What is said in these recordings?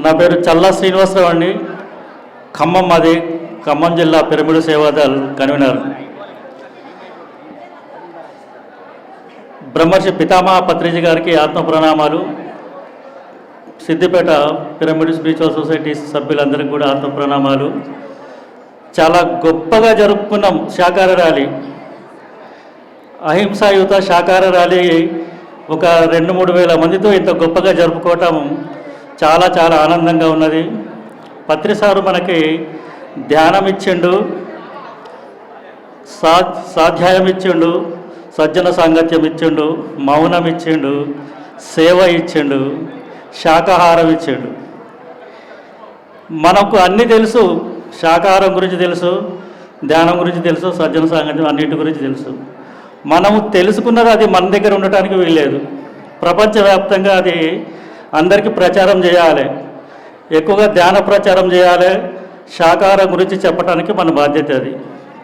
నా పేరు చల్లా శ్రీనివాసరావు అండి. ఖమ్మం, మాది ఖమ్మం జిల్లా పిరమిడ్ సేవాదల్ కన్వీనర్. బ్రహ్మర్షి పితామహ పత్రిజీ గారికి ఆత్మ ప్రణామాలు. సిద్దిపేట పిరమిడ్ స్పిరిచువల్ సొసైటీ సభ్యులందరికీ కూడా ఆత్మ ప్రణామాలు. చాలా గొప్పగా జరుపుకున్నాం శాకార ర్యాలీ, అహింసాయుత శాకార ర్యాలీ. ఒక 2-3 వేల మందితో ఇంత గొప్పగా జరుపుకోవటం చాలా చాలా ఆనందంగా ఉన్నది. పత్రిసారు మనకి ధ్యానం ఇచ్చిండు, స్వాధ్యాయం ఇచ్చిండు, సజ్జన సాంగత్యం ఇచ్చిండు, మౌనం ఇచ్చిండు, సేవ ఇచ్చిండు, శాకాహారం ఇచ్చిండు. మనకు అన్నీ తెలుసు, శాకాహారం గురించి తెలుసు, ధ్యానం గురించి తెలుసు, సజ్జన సాంగత్యం అన్నింటి గురించి తెలుసు. మనము తెలుసుకున్నది అది మన దగ్గర ఉండటానికి వీల్లేదు. ప్రపంచవ్యాప్తంగా అది అందరికీ ప్రచారం చేయాలి, ఎక్కువగా ధ్యాన ప్రచారం చేయాలి. శాకాహారం గురించి చెప్పడానికి మన బాధ్యత అది.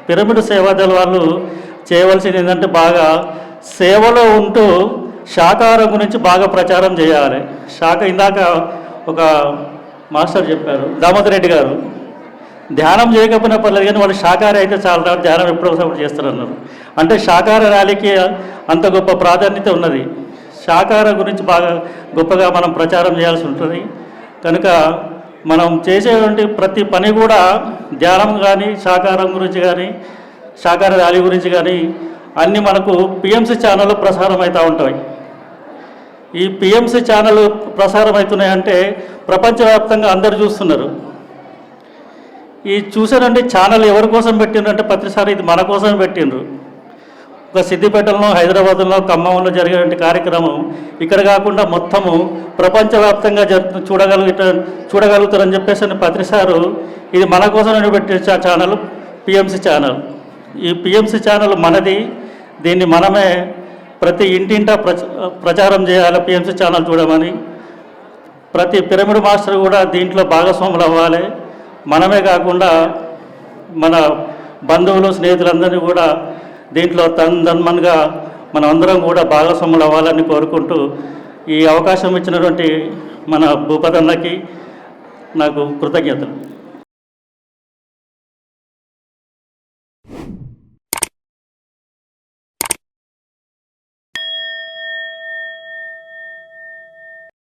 పిరమిడ్ సేవాదళ వాళ్ళు చేయవలసింది ఏంటంటే బాగా సేవలో ఉంటూ శాకాహారం గురించి బాగా ప్రచారం చేయాలి. ఇందాక ఒక మాస్టర్ చెప్పారు, దామోదర్ రెడ్డి గారు, ధ్యానం చేయకపోయినా పర్లేదు కానీ వాళ్ళు శాకాహారి అయితే చాలా ధ్యానం ఎప్పుడొకప్పుడు చేస్తారన్నారు. అంటే శాకాహార ర్యాలీకి అంత గొప్ప ప్రాధాన్యత ఉన్నది. శాకాహారం గురించి బాగా గొప్పగా మనం ప్రచారం చేయాల్సి ఉంటుంది. కనుక మనం చేసేటువంటి ప్రతి పని కూడా ధ్యానం కానీ, శాకాహారం గురించి కానీ, శాకాహార ర్యాలీ గురించి కానీ అన్నీ మనకు పిఎంసి ఛానల్లో ప్రసారం అవుతూ ఉంటాయి. ఈ పిఎంసి ఛానల్ ప్రసారం అవుతున్నాయంటే ప్రపంచవ్యాప్తంగా అందరు చూస్తున్నారు. ఈ చూసారండి ఛానల్ ఎవరి కోసం పెట్టిండ్రు అంటే ప్రతిసారి ఇది మన కోసం పెట్టిండ్రు. ఒక సిద్దిపేటలో, హైదరాబాద్లో, ఖమ్మంలో జరిగేటువంటి కార్యక్రమం ఇక్కడ కాకుండా మొత్తము ప్రపంచవ్యాప్తంగా చూడగలుగుతారని చెప్పేసి ప్రతిసారు ఇది మన కోసం పెట్టే ఛానల్ పిఎంసి ఛానల్. ఈ పిఎంసి ఛానల్ మనది, దీన్ని మనమే ప్రతి ఇంటింటా ప్రచారం చేయాలి. పిఎంసి ఛానల్ చూడమని ప్రతి పిరమిడ్ మాస్టర్ కూడా దీంట్లో భాగస్వాములు అవ్వాలి. మనమే కాకుండా మన బంధువులు, స్నేహితులందరినీ కూడా దీంట్లో తన్మన్గా మనం అందరం కూడా భాగస్వాములు అవ్వాలని కోరుకుంటూ ఈ అవకాశం ఇచ్చినటువంటి మన భూపతన్నకి నాకు కృతజ్ఞతలు.